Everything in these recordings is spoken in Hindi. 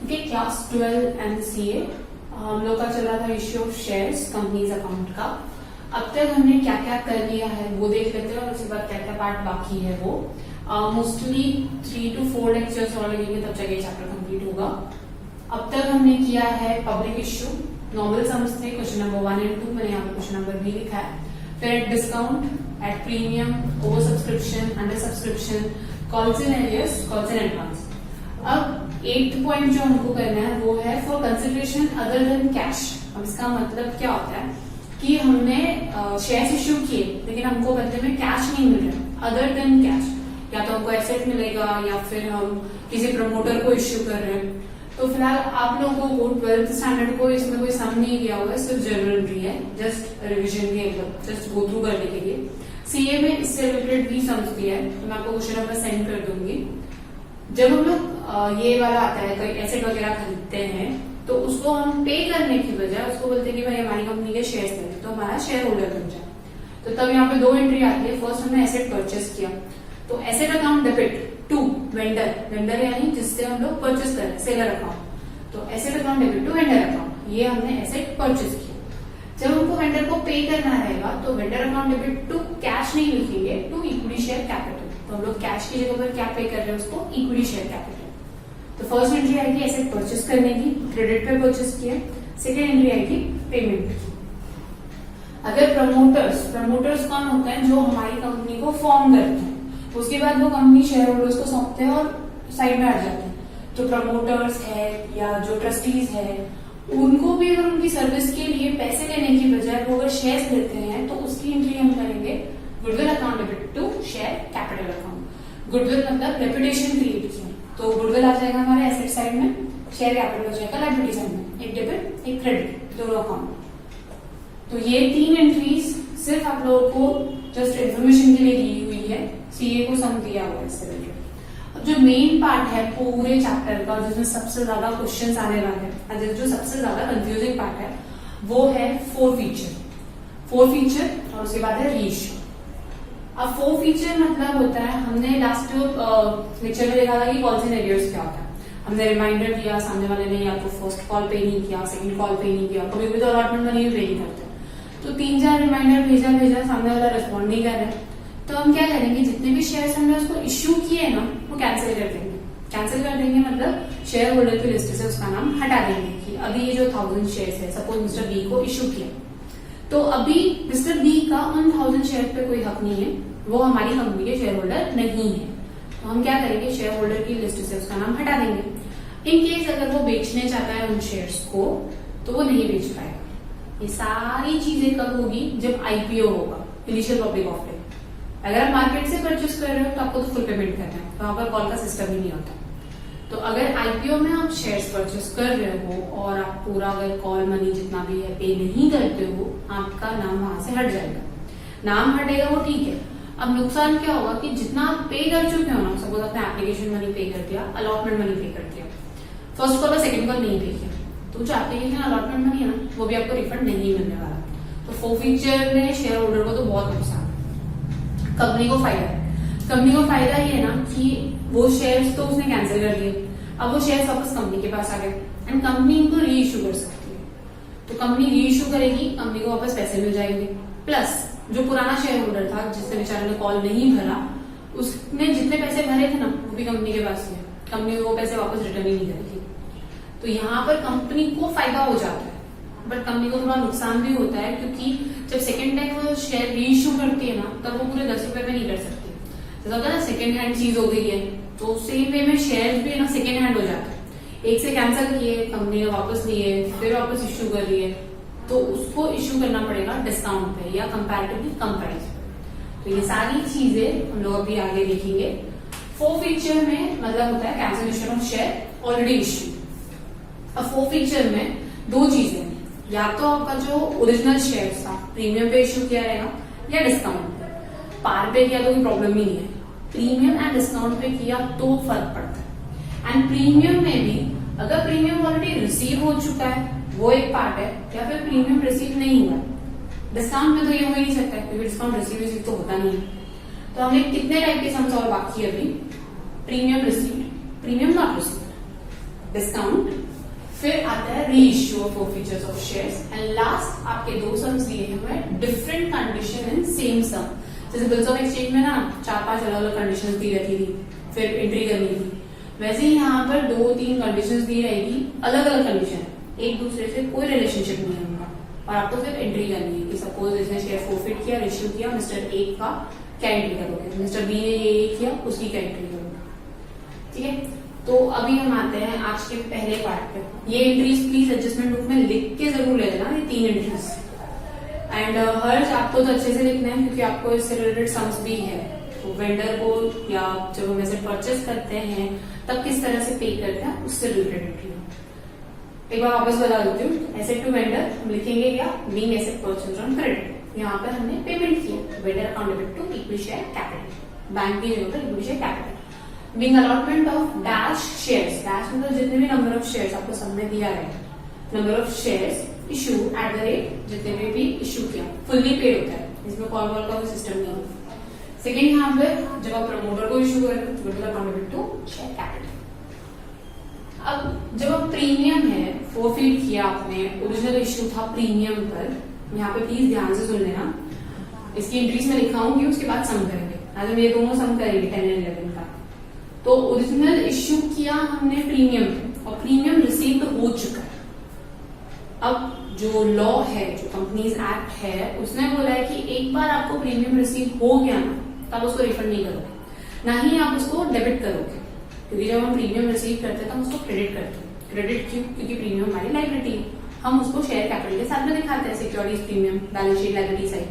ओके, क्लास 12 एमसीए हम लोग का चल रहा था issue of shares companies account का। अब तक हमने क्या क्या कर लिया है वो देख लेते हैं और उसके बाद क्या क्या पार्ट बाकी है वो। मोस्टली 3 to 4 लेक्चर्स और लगेंगे तब जाके चैप्टर कंप्लीट होगा। अब तक हमने किया है पब्लिक इश्यू, नॉर्मल समझते क्वेश्चन नंबर 1 and 2, मैंने यहाँ पे क्वेश्चन नंबर भी लिखा है। फिर at discount, at premium, over subscription, under subscription, calls in arrears, calls in advance. अब 8th पॉइंट जो हमको करना है वो है for consideration other than cash. अब इसका मतलब क्या होता है कि हमने शेयर्स इश्यू किए लेकिन हमको बदले में कैश नहीं मिल रहा, अदर देन कैश, या तो हमको एसेट मिलेगा या फिर हम किसी प्रमोटर को इश्यू कर रहे हैं। तो फिलहाल आप लोगों को 12th स्टैंडर्ड को इसमें कोई सम नहीं किया होगा, सिर्फ जनरल एंट्री है, जस्ट रिविजन के लिए, जस्ट गो थ्रू करने के लिए। सीए में इससे रिलेटेड भी सम्स दिया है तो मैं आपको क्वेश्चन नंबर सेंड कर दूंगी। जब हम लोग ये वाला आता है कोई एसेट वगैरह खरीदते हैं तो उसको हम पे करने की बजाय उसको बोलते हैं कि भाई हमारी कंपनी के शेयर्स लें, तो हमारा शेयर होल्डर बन जाए। तो तब यहाँ पे 2 एंट्री आती है। फर्स्ट हमने एसेट परचेस किया तो asset account debit to vendor, vendor यानी जिससे हम लोग परचेस करें, सेलर अकाउंट। तो asset account debit to vendor account, ये हमने एसेट परचेस किया। जब हमको वेंडर को पे करना रहेगा तो vendor account debit to cash नहीं लिखेंगे, टू इक्विटी शेयर कैपिटल। तो हम लोग कैश की जगह पर क्या पे कर रहे हैं, उसको इक्विटी शेयर कैपिटल। तो फर्स्ट एंट्री आएगी एसेट परचेस करने की, क्रेडिट पे परचेस किया। सेकेंड एंट्री आएगी पेमेंट की। अगर प्रमोटर्स कौन होते हैं, जो हमारी कंपनी को फॉर्म करते हैं, उसके बाद वो कंपनी शेयर होल्डर्स को सौंपते हैं और साइड में हट जाते हैं। तो प्रमोटर्स है या जो ट्रस्टीज है उनको भी अगर उनकी सर्विस के लिए पैसे लेने की बजाय वो अगर शेयर्स लेते हैं तो उसकी एंट्री हम करेंगे goodwill account debit to share capital account. Goodwill मतलब रेपुटेशन क्रिएट किया, तो गुडविल आ जाएगा हमारे एसेट साइड में, शेयर कैपिटल हो जाएगा लायबिलिटी साइड में, एक डेबिट एक क्रेडिट, दोनों अकाउंट। तो ये 3 एंट्रीज सिर्फ आप लोगों को जस्ट इन्फॉर्मेशन के लिए दी हुई है, सीए को सम दिया हुआ है इससे रिलेटेड। अब जो मेन पार्ट है पूरे चैप्टर का, जिसमें सबसे ज्यादा क्वेश्चंस आने वाले हैं, जो सबसे ज्यादा कंफ्यूजिंग पार्ट है वो है 4 फीचर और उसके बाद है रीइश्यू। अब 4 फीचर मतलब होता है, हमने लास्ट लेक्चर में देखा था कि कॉल्स इन एरियर्स क्या होता है। हमने रिमाइंडर दिया, सामने वाले ने या तो फर्स्ट कॉल पे नहीं किया, सेकंड कॉल पे नहीं किया, कभी भी तो अलॉटमेंट मनी पे नहीं करते। तो 3-4 रिमाइंडर भेजा, सामने वाला रिस्पॉन्ड नहीं कर रहा है, तो हम क्या करेंगे, जितने भी शेयर्स हमने उसको इश्यू किए ना वो कैंसिल कर देंगे। कैंसिल कर देंगे मतलब शेयर होल्डर की लिस्ट से उसका नाम हटा देंगे कि अभी ये जो 1000 शेयर्स है, सपोज मिस्टर बी को इश्यू किया, तो अभी मिस्टर बी का उन 1000 शेयर पे कोई हक नहीं है, वो हमारी कंपनी के शेयर होल्डर नहीं है। तो हम क्या करेंगे, शेयर होल्डर की लिस्ट से उसका नाम हटा देंगे। इन केस अगर वो बेचने चाहता है उन शेयर्स को तो वो नहीं बेच पाएगा। ये सारी चीजें कब होगी, जब आईपीओ होगा, इनिशियल पब्लिक ऑफरिंग। अगर आप मार्केट से परचेस कर रहे हो तो आपको तो फुल पेमेंट करना है, वहां पर कॉल का सिस्टम ही नहीं होता। तो अगर आईपीओ में आप शेयर्स परचेस कर रहे हो और आप पूरा अगर कॉल मनी जितना भी है पे नहीं करते हो, आपका नाम वहां से हट जाएगा। नाम हटेगा वो ठीक है, अब नुकसान क्या होगा कि जितना आप पे कर चुके हो ना, सपोज आपने एप्लीकेशन मनी पे कर दिया, अलॉटमेंट मनी पे कर दिया, फर्स्ट कॉल और सेकंड कॉल नहीं पे किया, तो जो एप्लीकेशन अलॉटमेंट मनी है ना वो भी आपको रिफंड नहीं मिलने वाला। तो 4 फीचर में शेयर होल्डर को तो बहुत नुकसान, कंपनी को फायदा है। कंपनी को फायदा ये है ना कि वो शेयर्स तो उसने कैंसिल कर दिए, अब वो शेयर्स वापस कंपनी के पास आ गए एंड कंपनी इनको री इश्यू कर सकती है। तो कंपनी री इश्यू करेगी, कंपनी को वापस पैसे मिल जाएंगे, प्लस जो पुराना शेयर होल्डर था जिसने बेचारे ने कॉल नहीं भरा, उसने जितने पैसे भरे थे ना वो भी कंपनी के पास है, कंपनी वो पैसे वापस रिटर्न ही नहीं करेगी। तो यहाँ पर कंपनी को फायदा हो जाता है, बट कंपनी को थोड़ा नुकसान भी होता है, क्योंकि जब सेकंड टाइम वो शेयर री इश्यू करती है ना तब वो पूरे 10 रुपए में नहीं कर सकती। जैसा होता है ना, सेकंड हैंड चीज हो गई है, तो सेम वे में शेयर भी ना सेकंड हैंड हो जाता है। एक से कैंसिल किए, कंपनी ने वापस लिए, फिर वापस इश्यू कर लिए, तो उसको इश्यू करना पड़ेगा डिस्काउंट पे या कंपैरेटिवली कम प्राइस पे। तो ये सारी चीजें हम लोग अभी आगे देखेंगे। 4 फीचर में मतलब होता है cancellation of share already issue. अब 4 फीचर में 2 चीजें, या तो आपका जो ओरिजिनल शेयर था प्रीमियम पे इश्यू किया रहेगा या डिस्काउंट पे। पार पे किया तो कोई प्रॉब्लम ही नहीं है, प्रीमियम एंड डिस्काउंट पे किया तो फर्क पड़ता है। एंड प्रीमियम में भी अगर प्रीमियम ऑलरेडी रिसीव हो चुका है वो एक पार्ट है, या फिर प्रीमियम रिसीव नहीं हुआ। डिस्काउंट में तो ये हो ही नहीं सकता क्योंकि डिस्काउंट रिसीव तो होता नहीं है। तो हमने कितने टाइप के सम्स और बाकी अभी, premium receive, premium not receive, discount फिर आता है री issue of features of shares, and last आपके दो सम्स दिए हैं डिफरेंट कंडीशन इन सेम सम। जैसे बिल्स ऑफ एक्सचेंज में ना 4-5 अलग अलग कंडीशंस दी रहती थी, फिर एंट्री करनी थी, वैसे ही यहाँ पर 2-3 कंडीशंस दी रहेगी, अलग अलग कंडीशन, एक दूसरे से कोई रिलेशनशिप नहीं है उनका, और आपको सिर्फ एंट्री करनी है कि सपोज इसने शेयर फोरफिट किया, इश्यू किया, मिस्टर ए का क्या एंट्री करोगे, मिस्टर बी ने ये किया, उसकी क्या एंट्री करोगे। ठीक है, तो अभी हम आते हैं आज के पहले पार्ट पे। ये एंट्रीज प्लीज एडजस्टमेंट बुक में लिख के जरूर ले लेना, ये 3 एंट्रीज, एंड हर्ज आपको तो अच्छे से लिखना है क्योंकि आपको इससे रिलेटेड सम्स भी है। तो वेंडर को या जब हम ऐसे परचेस करते हैं तब किस तरह से पे करते हैं उससे रिलेटेड एंट्री। एक बार वापस बता देती हूँ, एसेट टू वेंडर हम लिखेंगे क्या, being asset purchase on credit. यहाँ पर हमने पेमेंट किया, vendor account debit to equity share capital, bank की जगह पर equity share capital. Being allotment of dash shares, dash मतलब जितने भी नंबर ऑफ शेयर्स आपको सबने दिया है, number of shares issue at the rate जितने में भी इशू किया फुल्ली पेड होता है, इसमें कॉल वॉल का कोई सिस्टम नहीं है। सेकेंड यहाँ पर जब आप प्रमोटर को इशू करें तो account debit to share capital. अब जब प्रीमियम है फोरफिट किया आपने, ओरिजिनल इश्यू था प्रीमियम पर, यहाँ पे प्लीज ध्यान से सुन लेना, इसकी एंट्रीज में लिखाऊंगी उसके बाद सम करेंगे, आज हम ये दोनों सम करेंगे 10 और 11 का। तो ओरिजिनल इश्यू किया हमने प्रीमियम और प्रीमियम रिसीव्ड हो चुका है। अब जो लॉ है, जो कंपनीज एक्ट है, उसने बोला है कि एक बार आपको प्रीमियम रिसीव हो गया ना तब उसको रिफंड नहीं करोगे, ना ही आप उसको डेबिट करोगे, क्योंकि जब हम प्रीमियम रिसीव करते हैं तो हम उसको क्रेडिट करते हैं। क्रेडिट क्यों? क्योंकि प्रीमियम हमारी लायबिलिटी है, हम उसको शेयर कैपिटल के साथ में दिखाते हैं, securities premium, balance sheet liability side.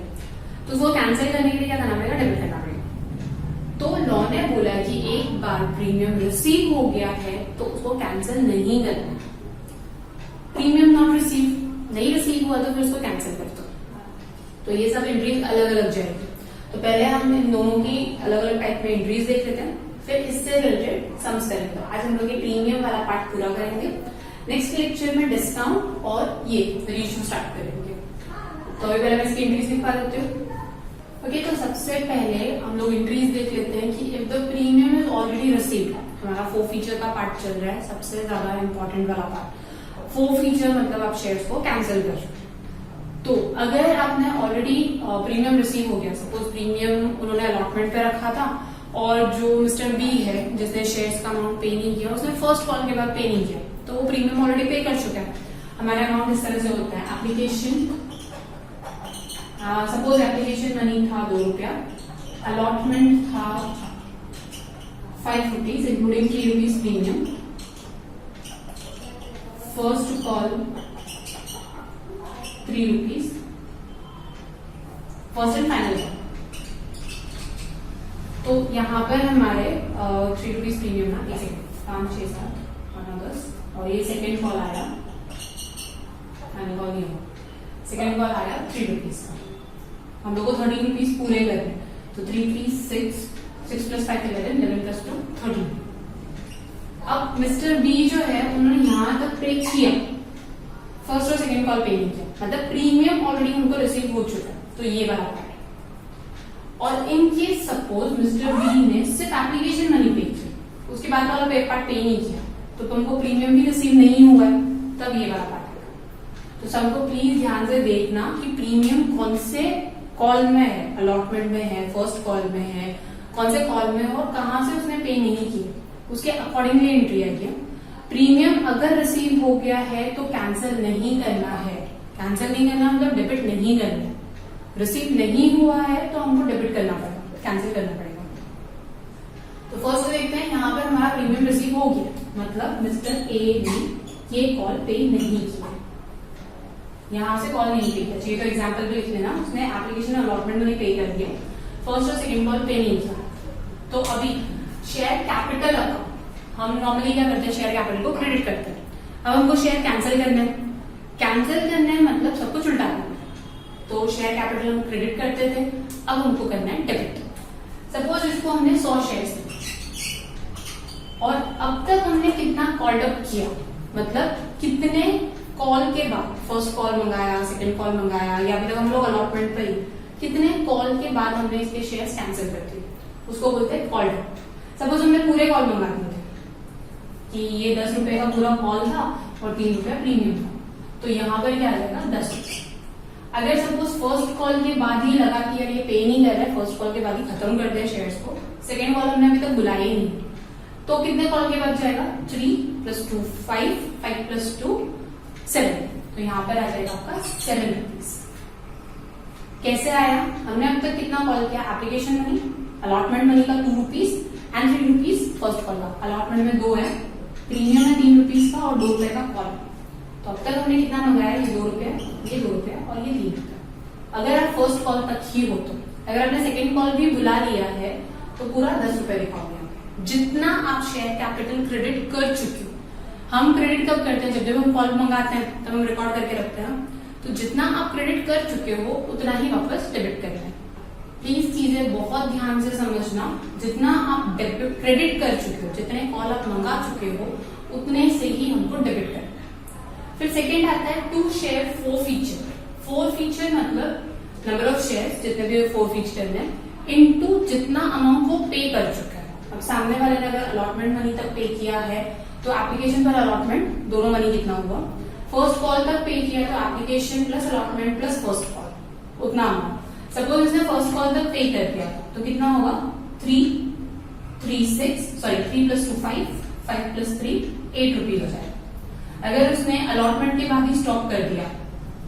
तो उसको कैंसिल करने के लिए क्या करना पड़ेगा, डेबिट करना पड़ेगा। तो लॉ ने बोला कि एक बार प्रीमियम रिसीव हो गया है तो उसको कैंसिल नहीं करना। प्रीमियम नॉट रिसीव, नहीं रिसीव हुआ तो फिर उसको कैंसिल कर दो। तो ये सब एंट्रीज अलग अलग जाएगी। तो पहले हम इन दोनों की अलग अलग टाइप में एंट्रीज देख लेते हैं, फिर इससे रिलेटेड सम्स करेंगे। आज हम लोग ये प्रीमियम वाला पार्ट पूरा करेंगे, नेक्स्ट लेक्चर में डिस्काउंट और ये रीइश्यू स्टार्ट करेंगे। तो अभी पहले मैं इसकी एंट्रीज लिखवा देती हूँ। ओके, तो सबसे पहले हम लोग एंट्रीज देख लेते हैं कि if the premium is already received, हमारा फोरफीचर का पार्ट चल रहा है, सबसे ज्यादा इंपॉर्टेंट वाला पार्ट। फोरफीचर मतलब आप शेयर्स को कैंसिल कर चुके। तो अगर आपने ऑलरेडी प्रीमियम रिसीव हो गया, सपोज प्रीमियम उन्होंने अलॉटमेंट पे रखा था और जो मिस्टर बी है जिसने शेयर्स का अमाउंट पे नहीं किया, उसने फर्स्ट कॉल के बाद पे नहीं किया, तो वो प्रीमियम ऑलरेडी पे कर चुका है। हमारा अमाउंट इस तरह से होता है, एप्लीकेशन सपोज एप्लीकेशन मनी था 2 रुपया, अलॉटमेंट था 5 rupees including 3 rupees premium, first call 3 rupees, first and final. तो यहाँ पर हमारे 3 रुपीज प्रीमियम ना, ऐसे 5, 6, 7, 8, 10, और ये सेकेंड कॉल आया, फाइनल कॉल नहीं हुआ, सेकेंड कॉल आया 3 रुपीज का। हम लोग को 13 रुपीज पूरे करने, तो 3 रुपीज 6 प्लस 5 11, 11 प्लस 2 13। अब मिस्टर बी जो है उन्होंने यहां तक पे किया, फर्स्ट और सेकेंड कॉल पे नहीं किया, मतलब प्रीमियम ऑलरेडी उनको रिसीव हो चुका है, तो ये वाला पार्ट। और in case suppose mister B ने सिर्फ एप्लीकेशन मनी पे किया, उसके बाद वाला पे पार्ट पे नहीं किया, तो तुमको प्रीमियम भी रिसीव नहीं हुआ है, तब ये वाला पार्ट है। तो सबको प्लीज ध्यान से देखना कि प्रीमियम कौन से कॉल में है, अलॉटमेंट में है, फर्स्ट कॉल में है, कौन से कॉल में है और कहां से उसने पे नहीं किया, उसके अकॉर्डिंगली एंट्री आएगी। प्रीमियम अगर रिसीव हो गया है तो कैंसिल नहीं करना है, कैंसिल नहीं करना मतलब डेबिट नहीं करना। रिसीव नहीं हुआ है तो हमको डेबिट करना पड़ेगा, कैंसिल करना पड़ेगा। तो फर्स्ट देखते हैं, यहाँ पर हमारा प्रीमियम रिसीव हो गया, मतलब मिस्टर ए ने ये कॉल पे नहीं किया, यहां से कॉल नहीं पे किया, चाहिए तो एग्जाम्पल भी लिख लेना, उसने एप्लीकेशन अलॉटमेंट में पे कर दिया, फर्स्ट और सेकेंड कॉल पे नहीं किया। तो अभी शेयर कैपिटल अकाउंट हम नॉर्मली क्या करते हैं, शेयर कैपिटल को क्रेडिट करते हैं। अब हमको शेयर कैंसिल करना है, कैंसिल करना है मतलब सब कुछ उल्टा करना है। तो शेयर कैपिटल हम क्रेडिट करते थे, अब हमको करना है डेबिट। सपोज इसको हमने 100 शेयर्स दिए और अब तक हमने कितना कॉल्ड अप किया, मतलब कितने कॉल के बाद, फर्स्ट कॉल मंगाया, सेकंड कॉल मंगाया, या अभी तक हम लोग अलॉटमेंट पर ही कितने कॉल के बाद हमने इसके शेयर्स कैंसिल कर दिए, उसको बोलते हैं कॉल्ड अप। सपोज हमने पूरे कॉल मंगा दिए थे कि ये 10 रुपए का पूरा कॉल था, और 3 रुपया प्रीमियम था, तो यहाँ पर क्या आ जाएगा 10 रुपये। अगर सपोज फर्स्ट कॉल के बाद ही लगा कि यार ये पे नहीं कर रहा है, फर्स्ट कॉल के बाद ही खत्म कर दिया शेयर्स को, सेकेंड कॉल हमने अभी तक बुलाया ही नहीं, तो कितने कॉल के बाद जाएगा 3 + 2 5, 5 + 2 7, तो यहाँ पर आ जाएगा आपका 7 रुपीज। कैसे आया? हमने अब तक कितना कॉल किया? एप्लीकेशन मनी, अलॉटमेंट मनी का 2 rupees and 3 rupees first call का। अलॉटमेंट में 2 है, प्रीमियम है 3 रुपीज का और 2 रुपए का कॉल। तो अब तक हमने कितना मंगाया? ये 2 रुपया, ये 2 रुपया और ये 3 रुपया। अगर आप फर्स्ट कॉल तक ही हो तो, अगर आपने सेकेंड कॉल भी बुला लिया है तो पूरा 10 रुपए दिखाओगे। जितना आप शेयर कैपिटल क्रेडिट कर चुके हो, हम क्रेडिट कब करते हैं? जब हम कॉल मंगाते हैं तब हम रिकॉर्ड करके रखते हैं, तो जितना आप क्रेडिट कर चुके हो उतना ही वापस डेबिट करना है। प्लीज चीजें बहुत ध्यान से समझना, जितना आप क्रेडिट कर चुके हो, जितने कॉल आप मंगा चुके हो उतने से ही हमको डेबिट करना है। फिर सेकेंड आता है टू शेयर 4 फीचर। 4 फीचर मतलब नंबर ऑफ शेयर, जितने भी 4 फीचर है, इनटू जितना अमाउंट वो पे कर चुका है। अब सामने वाले ने अगर अलॉटमेंट मनी तक पे किया है तो एप्लीकेशन पर अलॉटमेंट दोनों मनी कितना हुआ, फर्स्ट कॉल तक पे किया तो application plus allotment plus first call उतना अमाउंट। सपोज इसने फर्स्ट कॉल तक पे कर दिया तो कितना होगा 3 + 2 5, 5 + 3 8 रुपीज हो जाएगा। अगर उसने अलॉटमेंट के बाद ही स्टॉप कर दिया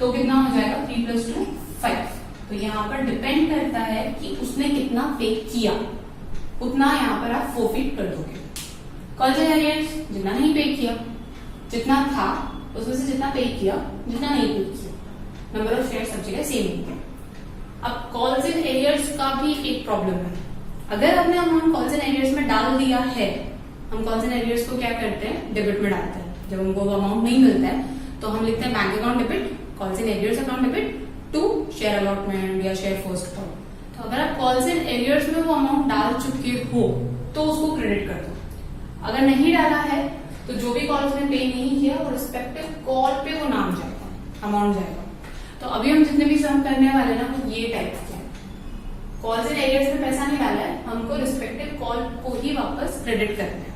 तो कितना हो जाएगा 3 + 2 5। तो यहाँ पर डिपेंड करता है कि उसने कितना पे किया, उतना यहाँ पर आप फोरफिट कर दोगे। कॉल से एरियर्स जितना नहीं पे किया, जितना था उसमें से जितना पे किया, जितना नहीं पे किया, नंबर ऑफ शेयर सब जगह सेम होंगे। अब कॉल्स इन एरियर्स का भी एक प्रॉब्लम है। अगर हमने अमाउंट कॉल्स इन एरियर्स में डाल दिया है, हम कॉल्स इन एरियर्स को क्या करते हैं? डेबिट में डालते हैं। जब हमको वो अमाउंट नहीं मिलता है तो हम लिखते हैं bank account debit, calls in arrears account debit to share allotment या शेयर फर्स्ट कॉल। तो अगर आप कॉल्स इन एरियर्स में वो अमाउंट डाल चुके हो तो उसको क्रेडिट कर दो। अगर नहीं डाला है तो जो भी कॉल उसने पे नहीं किया वो रिस्पेक्टिव कॉल पे वो नाम जाएगा, अमाउंट जाएगा। तो अभी हम जितने भी सम करने वाले ना वो ये टाइप के हैं। कॉल्स इन एरियर्स में पैसा नहीं डाला है, हमको रिस्पेक्टिव कॉल को ही वापस क्रेडिट करना है।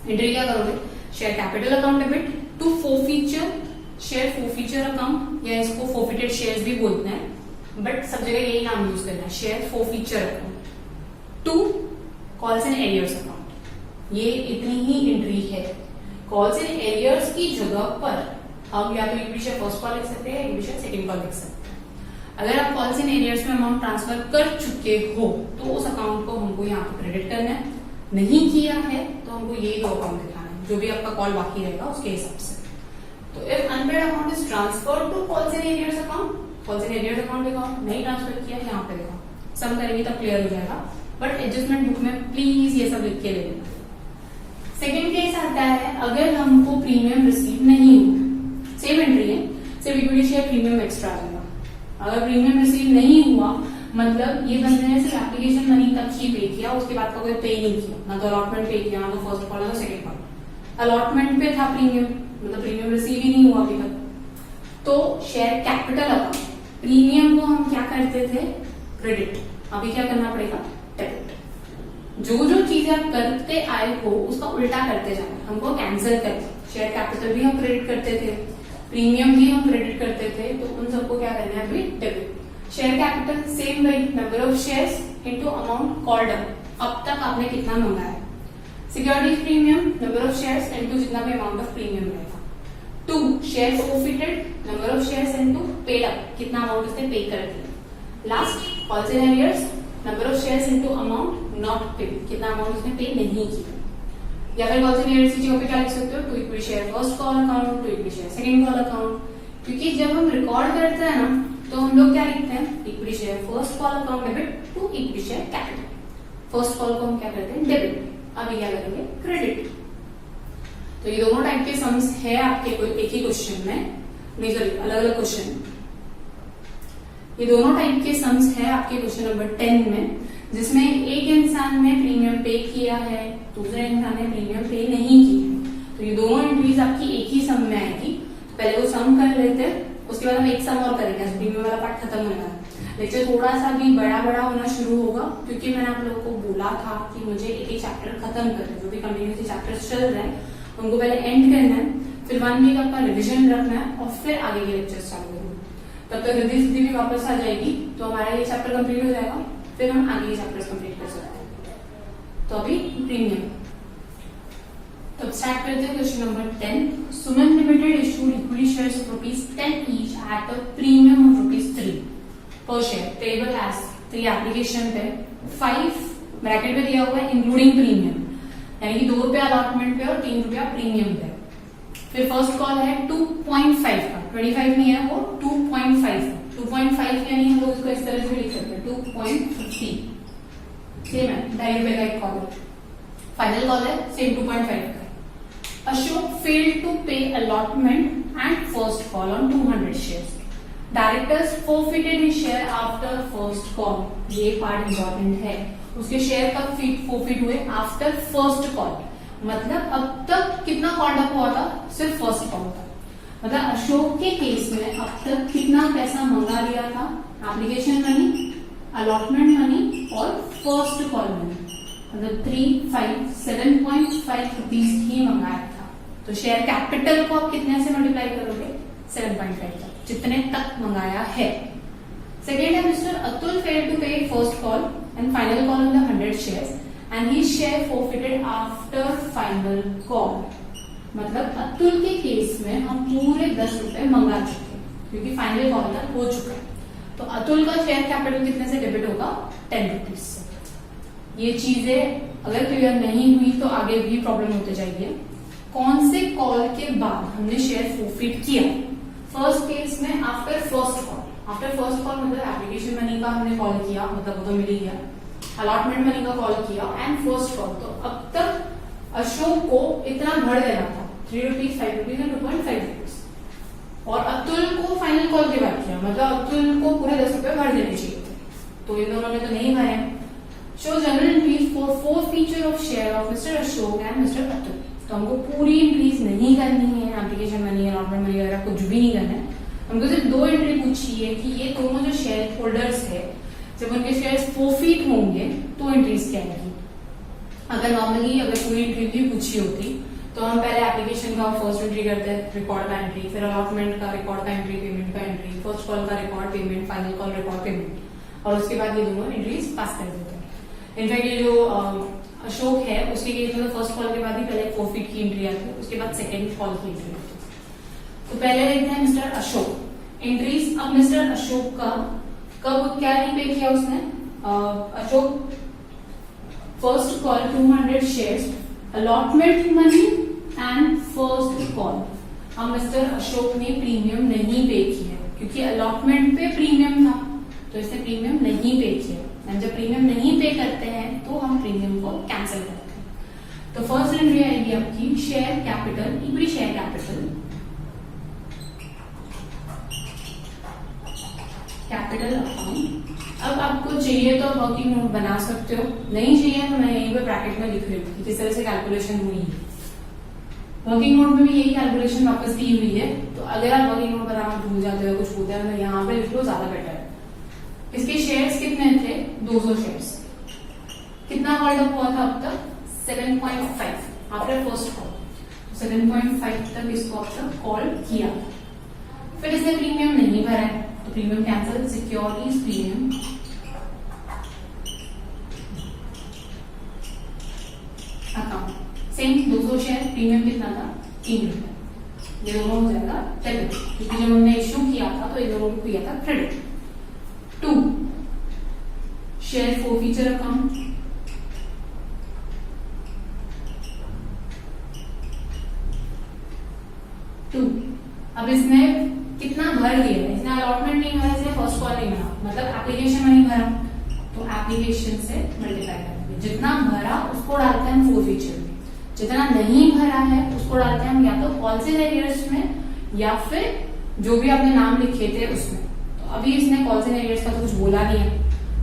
एंट्री क्या करोगे? Share capital account debit to forfeiture share forfeiture account, या इसको फोरफिटेड शेयर्स भी बोलते हैं, बट सब जगह यही नाम यूज करना है, share forfeiture account to calls in arrears account. ये इतनी ही एंट्री है। कॉल्स इन एरियर्स की जगह पर हम या तो इक्विटी शेयर फर्स्ट कॉल लिख सकते हैं, इक्विटी शेयर सेकंड कॉल लिख सकते हैं। अगर आप कॉल्स इन एरियर्स में अमाउंट ट्रांसफर कर चुके हो तो उस अकाउंट को हमको यहाँ पे क्रेडिट करना है। नहीं किया है तो हमको यही 2 अकाउंट दिखाना है, जो भी आपका कॉल बाकी रहेगा उसके हिसाब से। तो if unpaid amount is transferred to calls in arrears account, calls in arrears account दिखाओ, नहीं ट्रांसफर किया यहाँ पे दिखाओ, सम करेंगे तब क्लियर हो जाएगा। बट एडजस्टमेंट बुक में प्लीज ये सब लिख के ले लेना। सेकेंड केस आता है अगर हमको प्रीमियम रिसीव नहीं हुआ, सेम एंट्री है, सिर्फ इक्विटी शेयर प्रीमियम एक्स्ट्रा आ जाएगा। अगर प्रीमियम रिसीव नहीं हुआ मतलब ये बंदे ने सिर्फ एप्लीकेशन मनी तक ही पे किया, उसके बाद का कोई पे नहीं किया, ना तो अलॉटमेंट पे किया, ना तो फर्स्ट कॉल, ना तो सेकंड कॉल। अलॉटमेंट पे था प्रीमियम, मतलब प्रीमियम रिसीव ही नहीं हुआ अभी तक, तो शेयर कैपिटल अकाउंट प्रीमियम को हम क्या करते थे? क्रेडिट। अभी क्या करना पड़ेगा? डेबिट। जो जो चीजें आप करते आए हो उसका उल्टा करते जाना, हमको कैंसिल करना। शेयर कैपिटल भी हम क्रेडिट करते थे, प्रीमियम भी हम क्रेडिट करते थे, तो उन सबको क्या करना है अभी? डेबिट। शेयर कैपिटल सेम वही, number of shares into amount called up. अब तक आपने कितना मंगाया? Securities premium, number of shares into जितना भी अमाउंट ऑफ प्रीमियम रहेगा। 2 share forfeited, number of shares into paid up, कितना अमाउंट उसने पे कर दिया। Last calls in arrears, number of shares into amount not paid, कितना अमाउंट उसने पे नहीं किया। या फिर कॉल्स इन एरियर्स की जगह पे क्या लिख सकते हो? To equity share first call account, to equity share second call account. क्योंकि जब हम रिकॉर्ड करते हैं ना तो हम लोग क्या लिखते हैं? Equity share first call account debit to equity share capital. First call को हम क्या करते हैं? डेबिट। अभी क्या करेंगे? क्रेडिट। तो ये दोनों टाइप के सम्स है आपके कोई एक ही क्वेश्चन में, नहीं सॉरी अलग अलग क्वेश्चन। ये दोनों टाइप के सम्स है आपके क्वेश्चन नंबर 10 में, जिसमें एक इंसान ने प्रीमियम पे किया है, दूसरे इंसान ने प्रीमियम पे नहीं किया। तो ये दोनों एंट्रीज आपकी एक ही सम में आएगी। पहले वो सम कर लेते हैं, उसके बाद हम एक सम और करेंगे, प्रीमियम वाला पार्ट खत्म होगा। लेक्चर थोड़ा सा भी बड़ा बड़ा होना शुरू होगा क्योंकि मैंने आप लोगों को बोला था कि मुझे एक एक चैप्टर खत्म करना है। जो भी कंटिन्यूसली चैप्टर्स चल रहे हैं उनको पहले एंड करना है, फिर 1 वीक आपका रिविजन रखना है और फिर आगे के लेक्चर चालू करूंगा। तब तक रिद्धि सिद्धि भी वापस आ जाएगी, तो हमारा ये चैप्टर कंप्लीट हो जाएगा, फिर हम आगे के चैप्टर्स कंप्लीट कर सकते हैं। तो अभी प्रीमियम, तो स्टार्ट करते हैं question number 10। Suman limited issued equity shares of ₹10 each at a premium of ₹3 पर शेयर पेबल एज। तो ये एप्लीकेशन पे 5 ब्रैकेट पे दिया हुआ है इंक्लूडिंग प्रीमियम, यानी कि ₹2 अलॉटमेंट पे और ₹3 प्रीमियम पे। फिर फर्स्ट कॉल है 2.5 का, 25 नहीं है वो 2.5 है। 2.5 यानी हम लोग इसको इस तरह से लिख सकते हैं 2.50, सेम है, ₹2.5 का एक कॉल है। फाइनल कॉल है सेम 2.5 का। अशोक फेल्ड टू पे allotment and first call on 200 shares. Directors forfeited his share after first call. ये पार्ट इंपॉर्टेंट है, उसके शेयर कब फोरफिट हुए? After first call. मतलब अब तक कितना कॉल्ड अप हुआ था? सिर्फ फर्स्ट कॉल था। मतलब अशोक के केस में अब तक कितना पैसा मंगा लिया था? एप्लीकेशन मनी, अलॉटमेंट मनी और फर्स्ट कॉल मनी, मतलब 7.5 रुपीज ही मंगाया था। तो शेयर कैपिटल को आप कितने से मल्टीप्लाई करोगे? 7.5 तक, जितने तक मंगाया है। सेकेंड है mister Atul failed to pay first call and final call on the 100 shares and his share forfeited after final call। मतलब अतुल के केस में हम पूरे ₹10 मंगा चुके हैं क्योंकि फाइनल कॉल तक हो चुका है। तो अतुल का शेयर कैपिटल कितने से डेबिट होगा? ₹10 से। ये चीजें अगर क्लियर नहीं हुई तो आगे भी प्रॉब्लम होते जाएगी। कौन से कॉल के बाद हमने शेयर फोरफिट किया? फर्स्ट केस में after first call. After first call मतलब एप्लीकेशन मनी का हमने कॉल किया, मतलब वो तो मिल ही गया। अलॉटमेंट मनी का कॉल किया एंड फर्स्ट कॉल। तो अब तक अशोक को इतना भर देना था, ₹3, ₹5 और ₹2.5, और अतुल को फाइनल कॉल के बाद किया, मतलब अतुल को पूरे ₹10 भर देने चाहिए थे, तो इन दोनों ने तो नहीं भरे। Show general increase for 4 feature of share of mister Ashok and mister Atul. तो हमको पूरी इंक्रीज नहीं करनी है, एप्लीकेशन मनी, अलॉटमेंट मनी वगैरह कुछ भी नहीं करना है। हमको सिर्फ 2 एंट्री पूछी है कि ये दोनों जो शेयर होल्डर्स है, जब उनके शेयर्स फोरफिट होंगे तो एंट्रीज क्या आएगी। अगर नॉर्मली अगर पूरी एंट्री भी पूछी होती तो हम पहले एप्लीकेशन का फर्स्ट एंट्री करते हैं, रिकॉर्ड का एंट्री, फिर अलॉटमेंट का रिकॉर्ड का एंट्री, पेमेंट का एंट्री, फर्स्ट कॉल का record payment, final call record payment, और उसके बाद ये दोनों एंट्रीज पास कर देते हैं। इनफैक्ट ये जो अशोक है उसके केस में फर्स्ट कॉल के बाद ही पहले फोरफिट की एंट्री आती है, उसके बाद सेकेंड कॉल की एंट्री आती है। तो पहले देखते हैं मिस्टर अशोक एंट्रीज। अब मिस्टर अशोक का कब क्या रीपे किया उसने? Ashok first call 200 shares, allotment money and first call. अब मिस्टर अशोक ने प्रीमियम नहीं पे किया क्योंकि अलॉटमेंट पे प्रीमियम था, तो इसने प्रीमियम नहीं पे किया। जब प्रीमियम नहीं पे करते हैं तो हम प्रीमियम को कैंसिल करते हैं। तो फर्स्ट एंट्री आएगी आपकी share capital, equity share capital, capital account. अब आपको चाहिए तो वर्किंग नोट बना सकते हो, नहीं चाहिए तो मैं यहीं पे ब्रैकेट में लिख रही हूँ कि किस तरह से कैलकुलेशन हुई है। वर्किंग नोट में भी यही कैलकुलेशन वापस दी हुई है, तो अगर आप वर्किंग नोट बनाना भूल जाते हो, कुछ होता है तो यहाँ पे लिख लो, ज्यादा बेटर है। इसके शेयर्स कितने थे? 200 शेयर्स। कितना कॉल्ड अप हुआ था अब तक? 7.5 आफ्टर फर्स्ट कॉल। 7.5 तक इसको अब तक कॉल किया। फिर इसने प्रीमियम नहीं भरा है तो premium cancel. Securities premium, account same 200 share, premium कितना था? ₹3। ये दोनों हो जाएगा डेबिट क्योंकि जब हमने इश्यू किया था तो ये दोनों को किया था क्रेडिट। 2 शेयर फोरफीचर अकाउंट, अब इसने कितना भर दिया है? इसने अलॉटमेंट नहीं भरा, इसने फर्स्ट कॉल नहीं भरा, मतलब एप्लीकेशन में नहीं भरा, तो एप्लीकेशन से मल्टीप्लाई करेंगे। जितना भरा उसको डालते हैं हम फोरफीचर में, जितना नहीं भरा है उसको डालते हैं हम या तो कॉल्स इन एरियर्स में या फिर जो भी आपने नाम लिखे थे उसमें। तो अभी इसने कॉल्स इन एरियर्स का तो कुछ बोला नहीं है,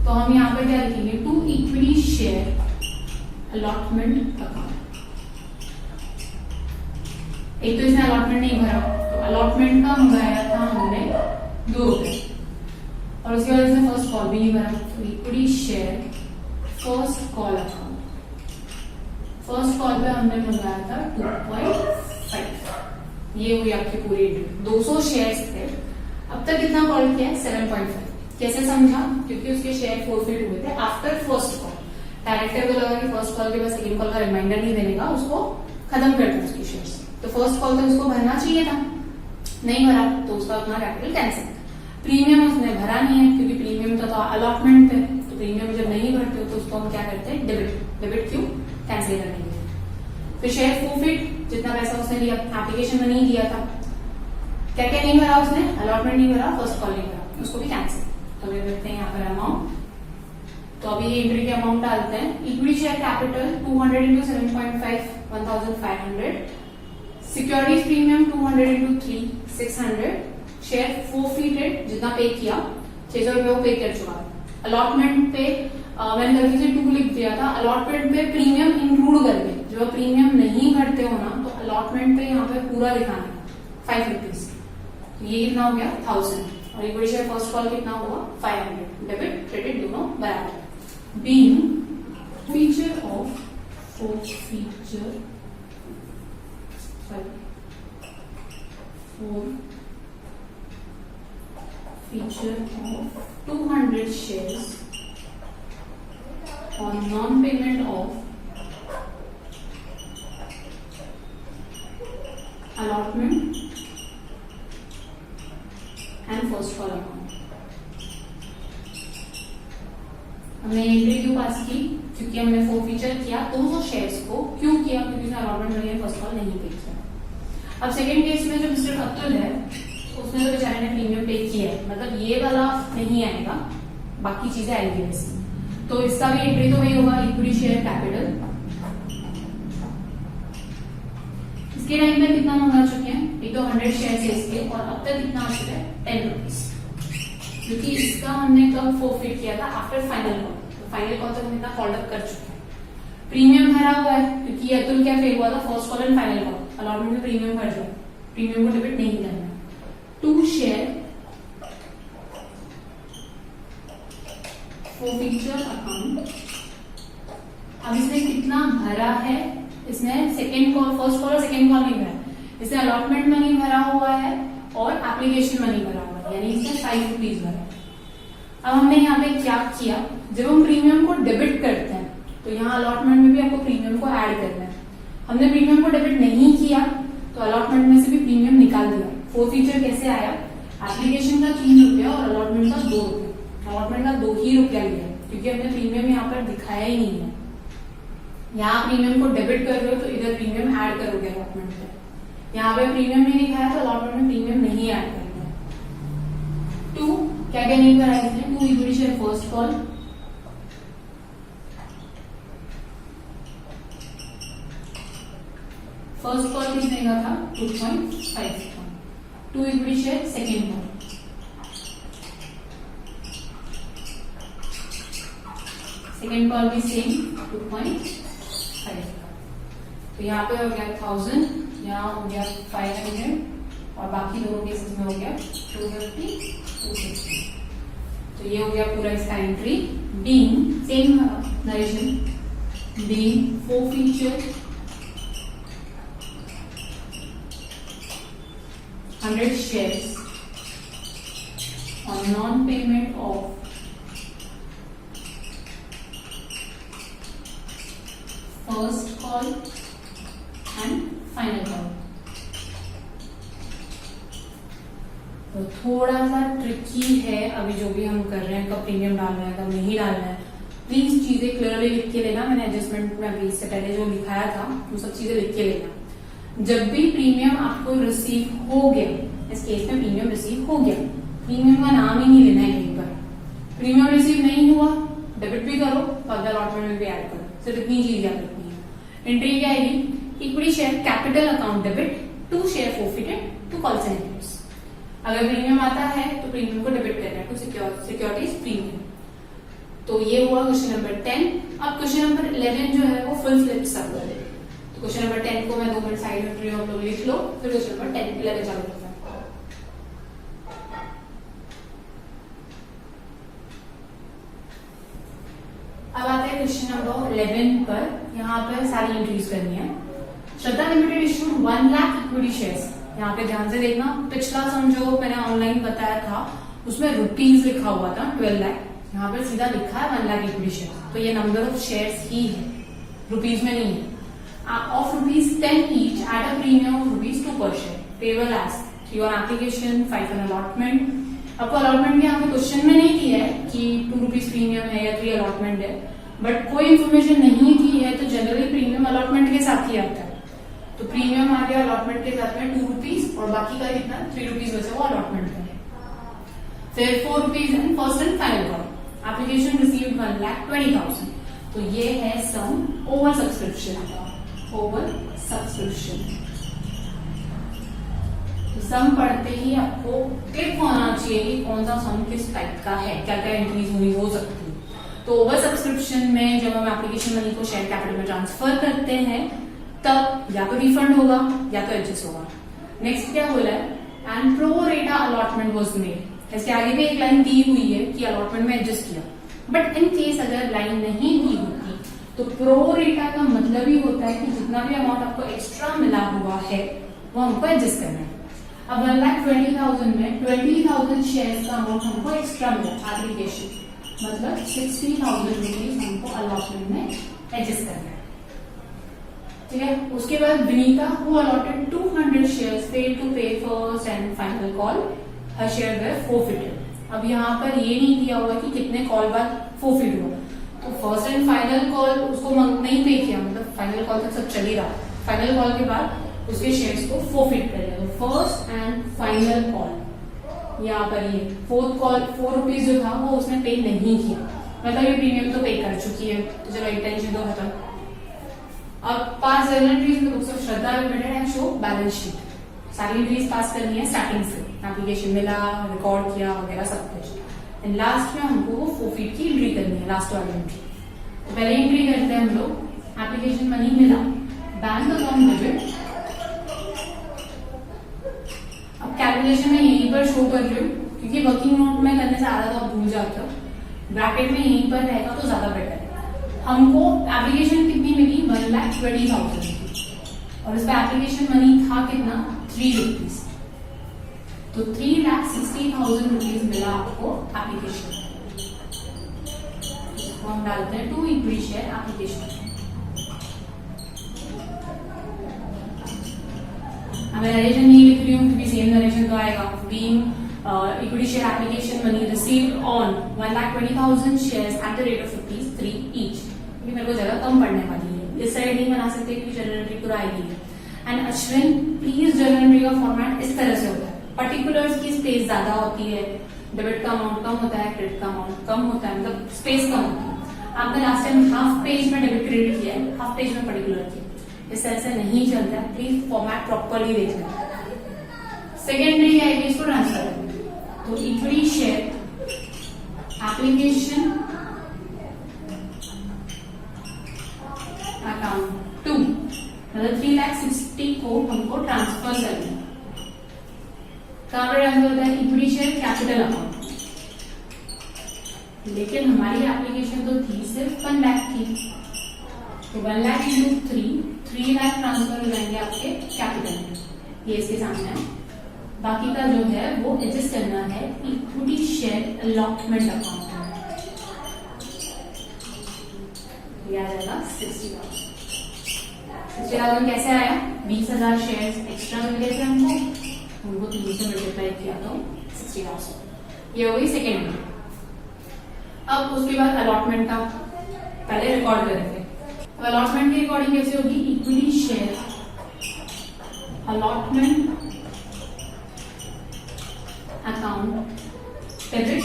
तो हम यहाँ पर क्या लिखेंगे? 2 इक्विटी शेयर अलॉटमेंट अकाउंट। एक तो इसने अलॉटमेंट नहीं भरा, तो अलॉटमेंट का मंगाया था हमने ₹2 और उसके बाद इसने फर्स्ट कॉल भी नहीं भरा, तो equity share first call account. First call पे हमने मंगाया था 2.5, ये हुई आपकी पूरी एंट्री। 200 शेयर्स थे, अब तक कितना कॉल किया है 7.5। कैसे समझा? क्योंकि उसके शेयर फोरफिट हुए थे आफ्टर फर्स्ट कॉल। डायरेक्टर को लगा कि फर्स्ट कॉल के बाद सेकंड कॉल का रिमाइंडर नहीं देने का, उसको खत्म कर दो उसकी शेयर्स। तो फर्स्ट कॉल तक उसको भरना चाहिए था, नहीं भरा तो उसका अपना कैपिटल कैंसिल। प्रीमियम उसने भरा नहीं है क्योंकि प्रीमियम तो अलॉटमेंट पे, तो प्रीमियम जब नहीं भरते हो तो उसको हम क्या करते हैं डेबिट। डेबिट क्यों? कैंसिल करने के लिए। फिर शेयर फोरफिट, जितना पैसा उसने लिया एप्लीकेशन में नहीं दिया था, क्या क्या नहीं भरा उसने, अलॉटमेंट नहीं भरा, फर्स्ट कॉल नहीं भरा, उसको भी कैंसिल। तो वे देखते हैं यहाँ पर अमाउंट। तो अभी ये एंट्री के अमाउंट डालते हैं। Equity share capital 200 into 7.5 1500, securities premium 200 into 3 600, share forfeited जितना पे किया 600 रुपए वो पे कर चुका। अलॉटमेंट पे मैंने गलती से 2 लिख दिया था, अलॉटमेंट पे प्रीमियम इंक्लूड करके, जो प्रीमियम नहीं भरते हो ना तो अलॉटमेंट पे यहाँ पे पूरा दिखाना है 5 रुपीज। ये कितना हो गया 1000, और इक्विटी शेयर फर्स्ट कॉल कितना हुआ 500। डेबिट क्रेडिट दोनों बराबर। Being feature of forfeiture, feature of 200 shares on non-payment of allotment and first call account। हमने एंट्री क्यों पास की? क्योंकि हमने फोरफिचर किया 200 शेयर्स को। क्यों किया? क्योंकि उसने अलॉटमेंट मनी फर्स्ट कॉल नहीं पे किया। अब सेकंड केस में जो मिस्टर अतुल है उसने तो बेचारे ने प्रीमियम पे किया है, मतलब ये वाला नहीं आएगा, बाकी चीजें आएगी वैसे। तो इसका भी एंट्री तो वही होगा, इक्विटी शेयर कैपिटल। इसके टाइम पे कितना मंगा चुके हैं? एक तो 100 शेयर है इसके, और अब तक कितना आ चुका है 10 रुपीज, क्योंकि इसका हमने कब फोरफिट किया था आफ्टर फाइनल कॉल। तो फाइनल कॉल तक हम इतना कॉल अप कर चुके हैं। प्रीमियम भरा हुआ है क्योंकि अतुल क्या फेल हुआ था first call and final call, allotment में प्रीमियम भर दिया, प्रीमियम को डेबिट नहीं करना। 2 शेयर फोरफिचर अकाउंट। अब इसने कितना भरा है? इसने सेकेंड कॉल, फर्स्ट कॉल और सेकेंड कॉल नहीं भरा, इसने अलॉटमेंट मनी भरा हुआ है और एप्लीकेशन मनी भरा हुआ है, यानी इसने 5 रुपीज भरा। अब हमने यहाँ पे क्या किया, जब हम प्रीमियम को डेबिट करते हैं तो यहाँ अलॉटमेंट में भी आपको प्रीमियम को ऐड करना है। हमने प्रीमियम को डेबिट नहीं किया तो अलॉटमेंट में से भी प्रीमियम निकाल दिया। फोरफिचर कैसे आया? एप्लीकेशन का 3 रुपया और अलॉटमेंट का 2 रुपया। अलॉटमेंट का 2 ही रुपया लिया क्योंकि हमने प्रीमियम यहाँ पर दिखाया ही नहीं है। यहाँ प्रीमियम को डेबिट कर रहे हो तो इधर प्रीमियम ऐड करोगे अलॉटमेंट पे। यहाँ पे प्रीमियम नहीं दिखाया तो अलॉटमेंट में प्रीमियम नहीं ऐड करेंगे। 2 क्या क्या नहीं करा इसने? 2 equity share first call, first call कितने का था 2.5, 2 equity share second call, second call भी सेम 2.5 का। तो यहाँ पे हो गया 1000, यहाँ हो गया 500 और बाकी दोनों केसेस में हो गया 250, 260। तो ये हो गया पूरा इसका entry. Being same narration, being forfeiture 100 shares on non-payment of first call and final call। तो थोड़ा सा ट्रिकी है अभी जो भी हम कर रहे हैं, कब प्रीमियम डालना है कब नहीं डालना है। प्लीज चीजें क्लियरली लिख के लेना। मैंने एडजस्टमेंट में अभी इससे पहले जो लिखाया था वो सब चीजें लिख के लेना। जब भी प्रीमियम आपको रिसीव हो गया, इस केस में प्रीमियम रिसीव हो गया, प्रीमियम का नाम ही नहीं लेना है कहीं पर। प्रीमियम रिसीव नहीं हुआ डेबिट भी करो और अलॉटमेंट में भी ऐड करो, सिर्फ इतनी चीज याद रखनी है। एंट्री क्या आएगी? Equity share capital account debit, 2 share forfeited, 2 calls and entries. अगर प्रीमियम आता है तो प्रीमियम को डेबिट करना है, 2 सिक्योरिटीज प्रीमियम। तो ये हुआ क्वेश्चन नंबर 10। अब क्वेश्चन नंबर 11 जो है वो फुल फ्लिप सर्कल है। तो क्वेश्चन नंबर 10 को मैं 2 मिनट साइड में हम लोग लिख लो, फिर क्वेश्चन नंबर 10 11 चालू करते हैं। अब आते हैं क्वेश्चन नंबर 11 पर। यहाँ पर सारी एंट्रीज करनी है। Shraddha limited issued 1 lakh equity shares यहाँ पे ध्यान से देखना, पिछला सम जो मैंने ऑनलाइन बताया था उसमें रुपीज लिखा हुआ था 12 लाख, यहाँ पे सीधा लिखा है 1 लाख इक्विटी शेयर, तो ये नंबर ऑफ शेयर्स ही है, रुपीज में नहीं है। Of ₹10 each at a premium of ₹2 per share payable as your application, file for allotment। आपको अलॉटमेंट यहाँ पे क्वेश्चन में नहीं दिया है कि ₹2 प्रीमियम है या 3 अलॉटमेंट है, बट कोई इन्फॉर्मेशन नहीं दी है तो जनरली प्रीमियम अलॉटमेंट के साथ ही आता है। तो प्रीमियम आ गया अलॉटमेंट के साथ में ₹2 और बाकी का कितना ₹3 वैसे वो अलॉटमेंट का है। फिर ₹4 and first and final call, application received 1,20,000, तो ये है सम ओवर सब्सक्रिप्शन का, ओवर सब्सक्रिप्शन। सम पढ़ते ही आपको क्लिक होना चाहिए कि कौन सा सम किस टाइप का है, क्या क्या एंट्रीज हुई हो सकती है। तो ओवर सब्सक्रिप्शन में जब हम एप्लीकेशन मनी को शेयर कैपिटल में ट्रांसफर करते हैं तब या तो रिफंड होगा या तो एडजस्ट होगा। नेक्स्ट क्या बोला है, एंड प्रो रेटा अलॉटमेंट वाज मेड, इसके आगे भी एक लाइन दी हुई है कि अलॉटमेंट में एडजस्ट किया, बट इन केस अगर लाइन नहीं दी होती तो प्रो रेटा का मतलब ही होता है कि जितना भी अमाउंट आपको एक्स्ट्रा मिला हुआ है वो हमको एडजस्ट करना है। अब 1,20,000 में 20,000 शेयर्स का अमाउंट हमको एक्स्ट्रा मिला एप्लीकेशन, मतलब 60,000 रुपीज हमको अलॉटमेंट में एडजस्ट करना है। ठीक है, उसके बाद Vinita who allotted 200 shares failed to pay first and final call, हर शेयर वे फोरफिटेड। अब यहाँ पर ये नहीं दिया हुआ कि कितने कॉल बाद फोरफिट हुआ, तो फर्स्ट एंड फाइनल कॉल उसको नहीं पे किया, मतलब फाइनल कॉल तक सब चल ही रहा, फाइनल कॉल के बाद उसके शेयर्स को फोरफिट कर दिया। तो फर्स्ट एंड फाइनल कॉल यहाँ पर ये फोर्थ कॉल ₹4 जो था वो उसने पे नहीं किया, मतलब ये प्रीमियम तो पे कर चुकी है, तो चलो एक टेंशन तो खत्म। अब पास journal entries in the books of Shraddha limited and show balance sheet, सारी एंट्रीज पास करनी है स्टार्टिंग से, एप्लीकेशन मिला, रिकॉर्ड किया वगैरह सब कुछ। एंड लास्ट में हमको वो फोरफिट की एंट्री करनी है, लास्ट वाली एंट्री। तो पहले एंट्री करते हैं हम लोग, एप्लीकेशन मनी मिला, बैंक अकाउंट डेबिट। अब कैलकुलेशन में यहीं पर शो कर रही हूँ क्योंकि वर्किंग नोट में करने से ज्यादा तो आप भूल जाते हो, ब्रैकेट में यहीं पर रहेगा तो ज्यादा बेटर है। हमको एप्लीकेशन कितनी मिली 1,20,000 और इस पर एप्लीकेशन मनी था कितना ₹3, तो 3,60,000 रुपीज मिला आपको एप्लीकेशन। इसको हम डालते हैं टू इक्विटी शेयर एप्लीकेशन। मैं नरेशन नहीं लिख रही हूँ क्योंकि सेम नरेशन तो आएगा। Being equity share application money received on 1,20,000 shares at the rate of ₹3 each. मेरे को जगह कम पड़ने वाली है, इस साइड नहीं बना सकते क्योंकि जर्नल एंट्री पूरा आएगी। And Ashwin please journal entry का फॉर्मेट इस तरह से होता है, पर्टिकुलर्स की स्पेस ज्यादा होती है, डेबिट का अमाउंट कम होता है, क्रेडिट का अमाउंट कम होता है, मतलब स्पेस कम होती है। आपने लास्ट टाइम हाफ पेज में डेबिट क्रेडिट किया है, हाफ पेज में पर्टिकुलर किया, इस तरह से नहीं चलता है, प्लीज फॉर्मेट प्रॉपरली देख लें। सेकेंडरी है इसको ट्रांसफर करना, तो इक्विटी शेयर एप्लीकेशन अकाउंट 2, मतलब 3,60,000 को हमको ट्रांसफर करना है। कहां पर ट्रांसफर होता है, इक्विटी शेयर कैपिटल अकाउंट। लेकिन हमारी एप्लीकेशन तो थी सिर्फ 1 लाख की, तो 1 लाख इंटू 3 लाख ट्रांसफर हो जाएंगे आपके कैपिटल में, ये इसके सामने है। बाकी का जो है वो एडजस्ट करना है इक्विटी शेयर अलॉटमेंट अकाउंट में, ये आ जाएगा 60,000। 60,000 कैसे आया, 20,000 शेयर्स एक्स्ट्रा मिल गए थे हमको, उनको 3 से मल्टीप्लाई किया तो 60,000, ये हो गई सेकेंड। अब उसके बाद अलॉटमेंट का पहले रिकॉर्ड करेंगे। अब अलॉटमेंट की रिकॉर्डिंग कैसे होगी, equity share allotment account debit,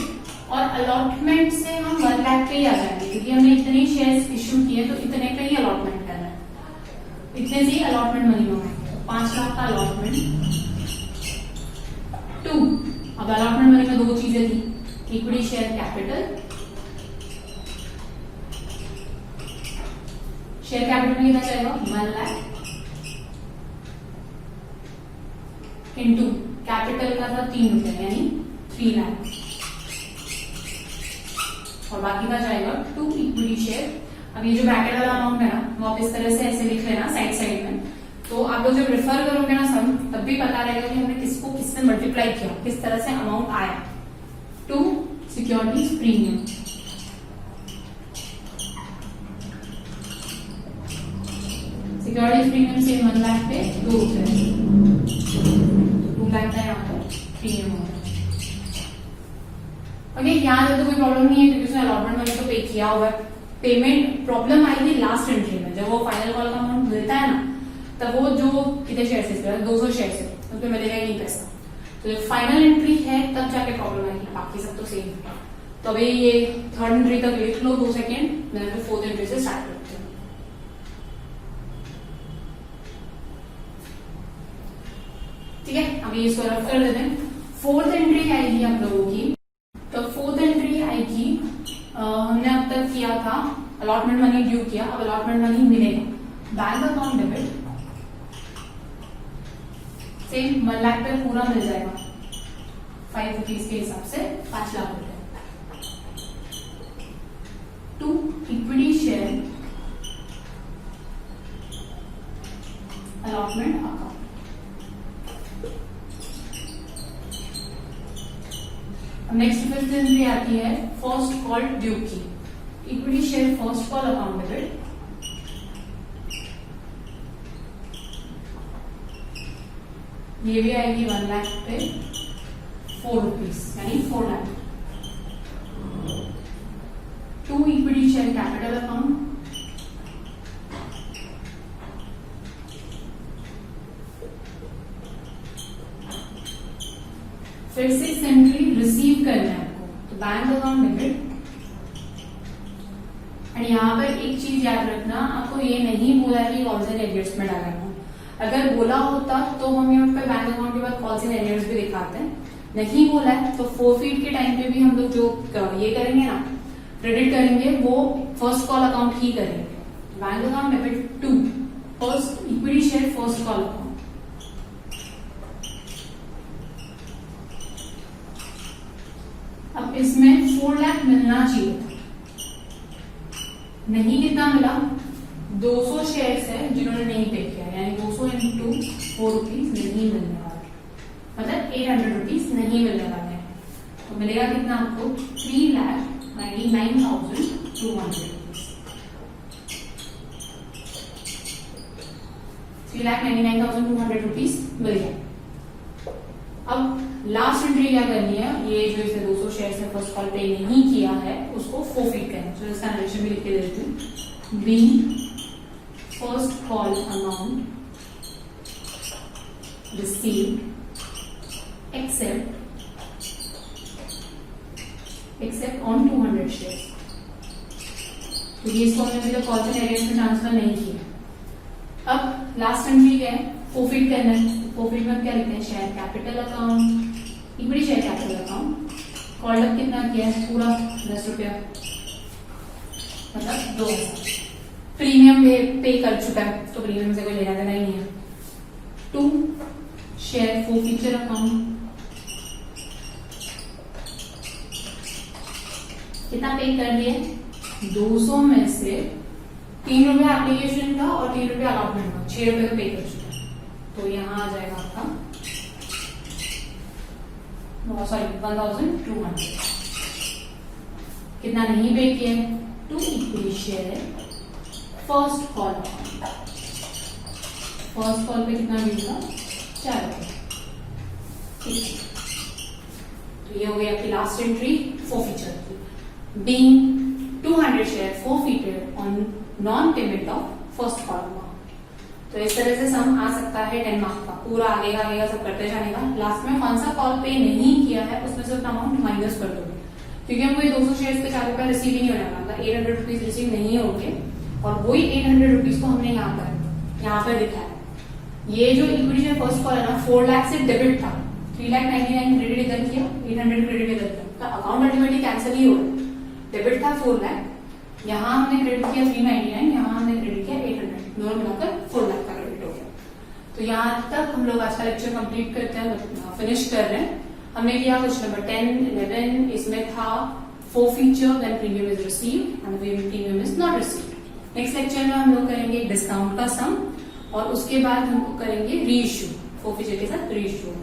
और अलॉटमेंट से हम 1 लाख पे ही आ जाएंगे क्योंकि हमने इतने शेयर्स इश्यू किए तो इतने पे ही अलॉटमेंट करना है, इतने से ही अलॉटमेंट मनी होगा। 5 लाख का अलॉटमेंट 2। अब अलॉटमेंट मनी में 2 चीजें थी, equity share capital, share capital में कितना जाएगा 1 लाख इंटू कैपिटल का था ₹3 यानी 3 लाख, और बाकी का जाएगा 2 इक्विटी शेयर। अब ये जो ब्रैकेट वाला अमाउंट है ना वो आप इस तरह से ऐसे लिख लेना साइड साइड में, तो आप लोग जब रेफर करोगे ना सम, तब भी पता रहेगा कि हमने किसको किससे मल्टीप्लाई किया, किस तरह से अमाउंट आया। To securities premium, securities premium से 1 लाख पे 2 रुपए, 2 लाख का यहाँ पर प्रीमियम होगा। ओके, यहाँ से तो कोई प्रॉब्लम नहीं है क्योंकि उसने अलॉटमेंट मनी तो पे किया हुआ है। पेमेंट प्रॉब्लम आएगी लास्ट एंट्री में, जब वो फाइनल कॉल का अमाउंट मिलता है ना, तब वो जो कितने शेयर से 200 शेयर से उसमें मिलेगा ही नहीं पैसा। तो जब फाइनल एंट्री है तब जाके प्रॉब्लम आएगी, बाकी सब तो सेम है। तो अभी ये थर्ड एंट्री तक लिख लो 2 सेकेंड, मैं फिर फोर्थ एंट्री से स्टार्ट करती हूँ। ठीक है, अभी इसको रफ कर देते हैं। फोर्थ एंट्री आएगी आप लोगों की, तो फोर्थ एंट्री आएगी, हमने अब तक किया था अलॉटमेंट मनी ड्यू किया, अब अलॉटमेंट मनी मिलेगा। Bank account debit same 1 lakh पे पूरा मिल जाएगा, 5 रुपीज के हिसाब से 5 लाख रुपए। To equity share allotment account, next fifth entry आती है फर्स्ट कॉल ड्यू की, equity share first call account debit, ये भी आएगी 1 लाख पे 4 रुपीज यानी 4 lakh. To equity share capital account, फिर 6th एंट्री रिसीव करना है आपको, तो बैंक अकाउंट डेबिट। एंड यहाँ पर एक चीज याद रखना, आपको ये नहीं बोला कि कॉल्स एंड एरियर्स में डालना। अगर बोला होता तो हम यहाँ पे बैंक अकाउंट के बाद कॉल्स एंड एरियर्स भी दिखाते हैं, नहीं बोला है तो फोरफीट के टाइम पे भी हम लोग जो ये करेंगे ना, क्रेडिट करेंगे, वो फर्स्ट कॉल अकाउंट ही करेंगे। Bank account debit to first equity share first call account, अब इसमें 4 लाख मिलना चाहिए था, नहीं कितना मिला, 200 शेयर्स है जिन्होंने नहीं पे किया, यानी 200 इंटू 4 रुपीज नहीं मिलने वाले, मतलब 800 रुपीज नहीं मिलने वाले हैं। तो मिलेगा कितना आपको 3,99,200 3,99,200 रुपीज मिल गया। अब लास्ट एंट्री क्या करनी है, ये जो इसे 200 शेयर्स ने फर्स्ट कॉल पे नहीं किया है उसको फोरफीट करना है। तो इसका नरेशन भी लिख के देती हूँ, B first call amount received except on 200 shares, क्योंकि इसको हमने अभी तक कॉल्स एंड एरियर्स में ट्रांसफर नहीं किया। अब लास्ट एंट्री क्या है, फोरफीट करना है। फोरफीट में क्या लिखते हैं, share capital account, equity share capital account, called up कितना किया है, पूरा 10 रुपया, मतलब 2,000। प्रीमियम पे कर चुका है तो प्रीमियम से कोई लेना देना ही नहीं है। टू शेयर फोरफीचर अकाउंट, कितना पे कर दिया, 200 में से 3 रुपए एप्लीकेशन का और 3 रुपए अलॉटमेंट का, 6 रुपए का पे कर चुका है। तो यहाँ आ जाएगा आपका सॉरी 1,200। कितना नहीं पे किया, to equity share first call account, first call pay कितना मिलेगा, 4 रुपए। ठीक है, तो ये हो गई आपकी लास्ट एंट्री फोरफीचर की। Being 200 share forfeited on non payment of first call amount. तो इस तरह से सम आ सकता है 10 मार्क का, पूरा आगे सब करते जानेगा। लास्ट में कौन सा कॉल पे नहीं किया है उसमें से उतना अमाउंट माइनस कर दोगे, क्योंकि हमको ये 200 शेयर पे 4 रुपया रिसीव ही नहीं होने वाला, 800 रुपीज रिसीव नहीं होंगे, और वही 800 रुपीज को हमने यहाँ पर दिखाया। ये जो इक्विटी शेयर फर्स्ट कॉल है ना, 4 लाख से डेबिट था, 3,99,000 क्रेडिट इधर किया, 800 क्रेडिट इधर किया, अकाउंट अल्टीमेटली कैंसिल ही हो रहा है। डेबिट था 4 लाख, यहाँ हमने क्रेडिट किया 399, यहाँ हमने क्रेडिट किया 800, दोनों मिलाकर 4 लाख का क्रेडिट हो गया। तो यहाँ तक हम लोग आज का लेक्चर कंप्लीट करते हैं, फिनिश कर रहे हैं। हमने किया क्वेश्चन नंबर 10, 11, इसमें था forfeiture when premium is received and when premium is not received. Next lecture में हम लोग करेंगे डिस्काउंट का सम, और उसके बाद हम करेंगे री इश्यू, फोफिजर के साथ री इश्यू।